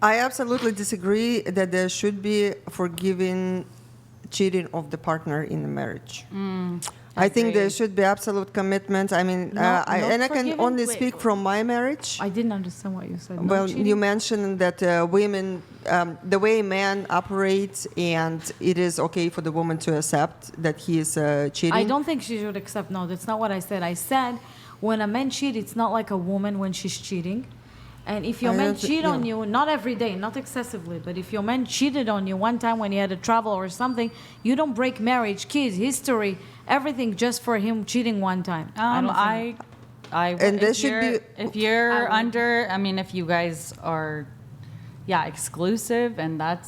I absolutely disagree that there should be forgiving cheating of the partner in the marriage. I think there should be absolute commitment. I mean, Not and I can forgiving? only Wait, speak from my marriage. I didn't understand what you said. No Well, cheating? you mentioned that women, the way man operates, and it is okay for the woman to accept that he is cheating. I don't think she should accept. No, that's not what I said. I said when a man cheats, it's not like a woman when she's cheating. And if your I man don't thi- cheat on yeah. you, not every day, not excessively, but if your man cheated on you one time when he had to travel or something, you don't break marriage, kids, history, everything just for him cheating one time. I And there should be- if you're under, I mean, if you guys are, exclusive, and that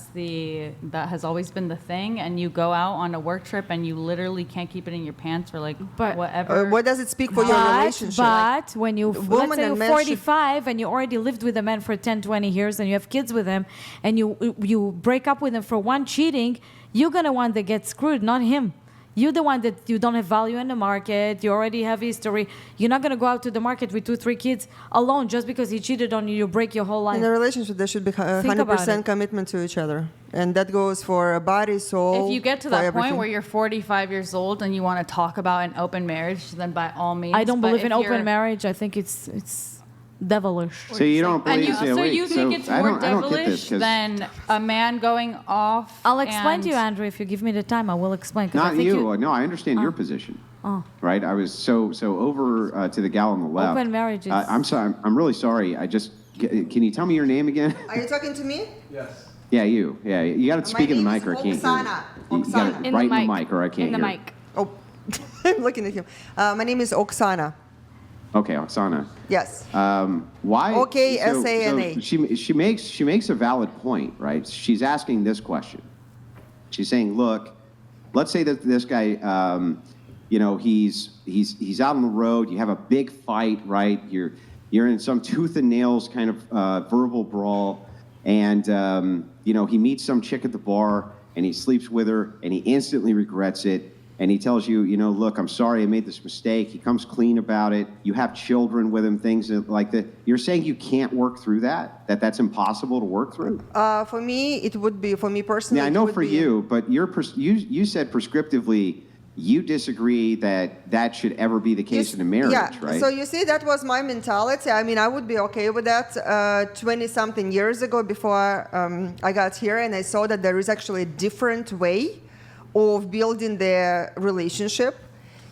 has always been the thing, and you go out on a work trip and you literally can't keep it in your pants or like But- whatever. What does it speak for your relationship? But when you, let's woman say and you're man should- 45 and you already lived with a man for 10, 20 years and you have kids with him and you break up with him for one cheating, you're going to want to get screwed, not him. You're the one that you don't have value in the market. You already have history. You're not going to go out to the market with 2, 3 kids alone just because he cheated on you. You break your whole life. In a relationship, there should be about 100% it. commitment to each other. And that goes for body, soul, If you get to for that everything. point where you're 45 years old and you want to talk about an open marriage, then by all means. I don't But believe if in you're- open marriage. I think it's devilish. So you don't And believe you think it's I more don't get this, devilish 'cause than a man going off? I'll explain to you, and- Andrew, if you give me the time. I will explain. 'cause I not think you. No, I understand your position. Right? I was so over to the gal on the left. Open marriage is- I'm sorry. I'm really sorry. Can you tell me your name again? Are you talking to me? Yeah, you. Yeah, you got to speak in the name mic is or I can't hear you. Oksana. You got Oksana. it right in the mic or I can't In the hear. mic. Oh, I'm looking at him. My name is Oksana. Okay, Oksana. Yes. Why? Oksana. She makes a valid point, right? She's asking this question. She's saying, look, let's say that this guy, he's out on the road. You have a big fight, right? You're in some tooth and nails kind of verbal brawl, and he meets some chick at the bar, and he sleeps with her, and he instantly regrets it. And he tells you, look, I'm sorry I made this mistake. He comes clean about it. You have children with him, things like that. You're saying you can't work through that's impossible to work through? For me, it would be, for me personally. Yeah, I it know would for be- you, but you said prescriptively you disagree that should ever be the case in a marriage, yeah. right? So you see, that was my mentality. I mean, I would be okay with that 20-something years ago before I got here, and I saw that there is actually a different way of building their relationship.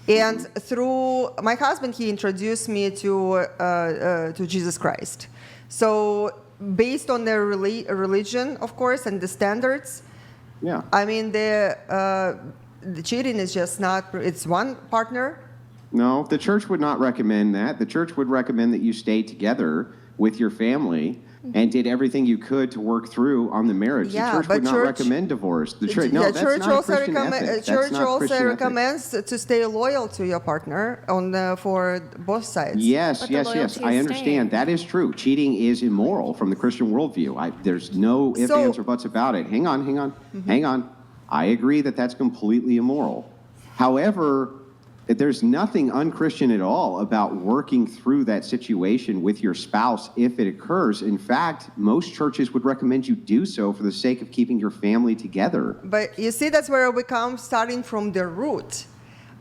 And through my husband, he introduced me to Jesus Christ. So based on their religion, of course, and the standards, yeah. I mean, the cheating is just not, it's one partner. No, the church would not recommend that. The church would recommend that you stay together with your family and did everything you could to work through on the marriage. Yeah, the church but would not church- recommend divorce. The church, no, the that's church not a also Christian ethic. That's church not also Christian ethic. recommends to stay loyal to your partner for both sides. Yes, But the yes, loyalty I is understand. staying. That is true. Cheating is immoral from the Christian worldview. There's no ifs, So- ands, or buts about it. Hang on. I agree that that's completely immoral. However, there's nothing unchristian at all about working through that situation with your spouse if it occurs. In fact, most churches would recommend you do so for the sake of keeping your family together. But you see, that's where we come, starting from the root.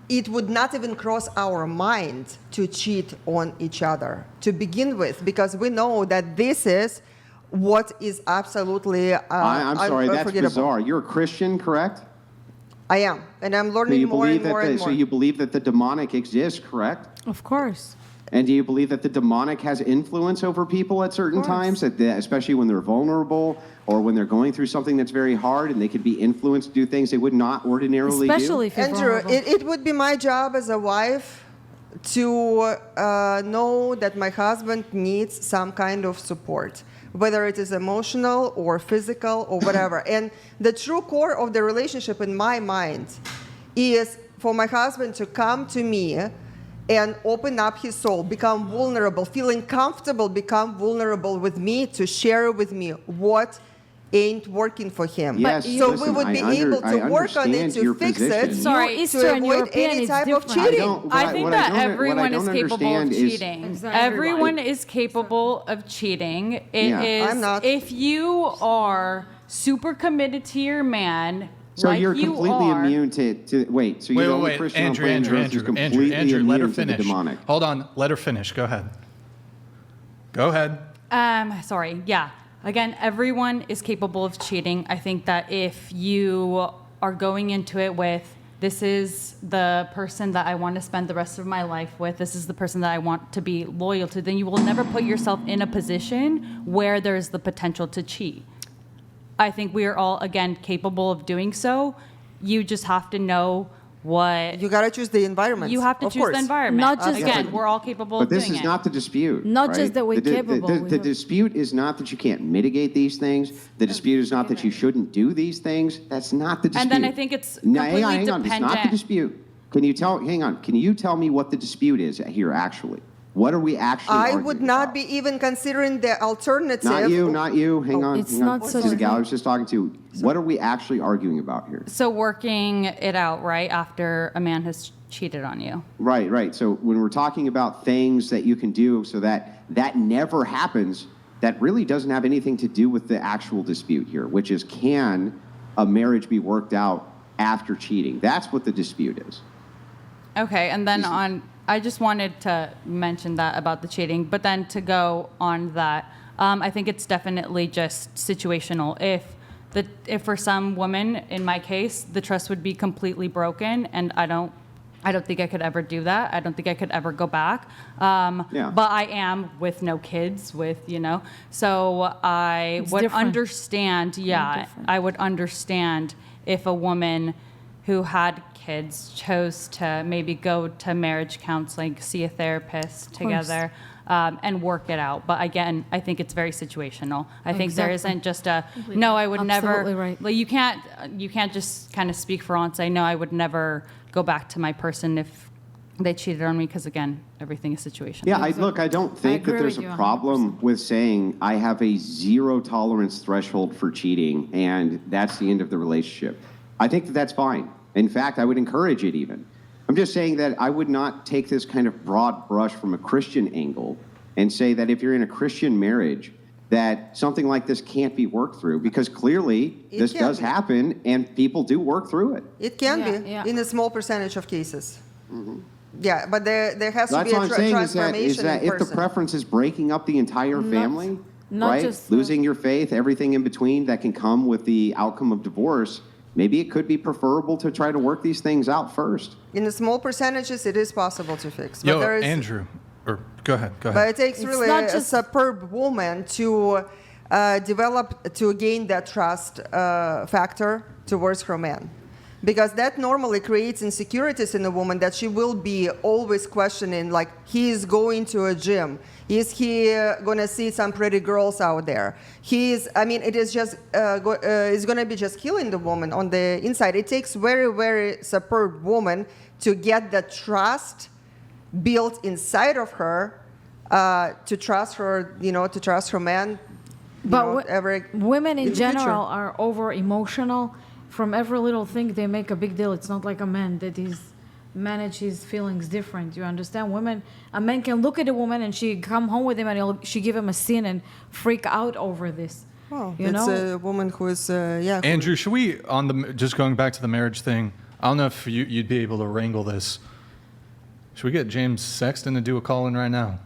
It would not even cross our mind to cheat on each other to begin with, because we know that this is what is absolutely I'm sorry, that's unforgettable. bizarre. You're a Christian, correct? I am, and I'm So learning you more and believe more and more. so you believe that the demonic exists, correct? Of course. And do you believe that the demonic has influence over people at certain times, especially when they're vulnerable or when they're going through something that's very hard and they could be influenced to do things they would not ordinarily Especially do? if you're Andrew, vulnerable. it would be my job as a wife to know that my husband needs some kind of support, whether it is emotional or physical or whatever. And the true core of the relationship in my mind is for my husband to come to me and open up his soul, become vulnerable, feeling comfortable, become vulnerable with me, to share with me what ain't working for him. Yes, so listen, we would be I able I to work on it understand to your fix position. it, Sorry, to Eastern avoid European any is type of different. cheating. I think that what I everyone is don't capable of understand is- cheating. Exactly. Everyone is capable of cheating. It is Yeah. I'm not. if you are super committed to your man, So like you're you completely are, immune to wait. So you're the only Christian on planet Earth who's completely Andrew, let her immune to the finish. demonic. Hold on, let her finish. Go ahead. Go ahead. Sorry, yeah. Again, everyone is capable of cheating. I think that if you are going into it with, this is the person that I want to spend the rest of my life with, this is the person that I want to be loyal to, then you will never put yourself in a position where there's the potential to cheat. I think we are all, again, capable of doing so. You just have to know what You got to choose the environment. you have to of choose course. the environment. Not just again, that- we're all capable But of this doing is it. not the dispute. Not right? just that we're capable, we The have- dispute is not that you can't mitigate these things. The dispute is not that you shouldn't do these things. That's not the dispute. And then I think it's No, hang on, completely hang on. It's not the dependent. dispute. Can you tell? Hang on. Can you tell me what the dispute is here? Actually, what are we actually? I arguing would not about? be even considering the alternative. Not you, not you. Hang on. It's hang on. not such To the a gal I thing. was just talking to. What are we actually arguing about here? So working it out, right, after a man has cheated on you. Right, right. So when we're talking about things that you can do so that that never happens, that really doesn't have anything to do with the actual dispute here, which is can a marriage be worked out after cheating? That's what the dispute is. Okay, and then I just wanted to mention that about the cheating, but then to go on that, I think it's definitely just situational. If for some woman, in my case, the trust would be completely broken, and I don't think I could ever do that. I don't think I could ever go back. Yeah. But I am with no kids, so I It's would different. understand. Yeah, different. I would understand if a woman who had kids chose to maybe go to marriage counseling, see a therapist together, and work it out. But again, I think it's very situational. I think there Exactly. isn't just a no. I would Absolutely never. right. Like you can't just kind of speak for all and say no. I would never go back to my person if they cheated on me, because again, everything is situational. Yeah, I don't think that agree there's with a you 100%. problem with saying I have a zero tolerance threshold for cheating and that's the end of the relationship. I think that that's fine. In fact, I would encourage it even. I'm just saying that I would not take this kind of broad brush from a Christian angle and say that if you're in a Christian marriage, that something like this can't be worked through, because clearly It this can does be. happen and people do work through it. It can Yeah, be yeah. in a small percentage of cases. Yeah, but there has to That's be what a I'm saying is transformation that in if the person. preference is breaking up the entire family, not right? just, Losing your faith, everything in between that can come with the outcome of divorce, maybe it could be preferable to try to work these things out first. In the small percentages, it is possible to fix. But Yo, there is, Andrew, or go ahead. But it takes It's really not a just- superb woman to to gain that trust factor towards her man. Because that normally creates insecurities in a woman that she will be always questioning, like, he is going to a gym. Is he going to see some pretty girls out there? It is just, it's going to be just killing the woman on the inside. It takes very, very superb woman to get that trust built inside of her, to trust her, to trust her man. Women in the future. general are over emotional. From every little thing, they make a big deal. It's not like a man that is manage his feelings different. You understand? A man can look at a woman and she come home with him and she give him a sin and freak out over this. Well, You it's know? a woman who is, who- Andrew, should we just going back to the marriage thing? I don't know if you'd be able to wrangle this. Should we get James Sexton to do a call in right now?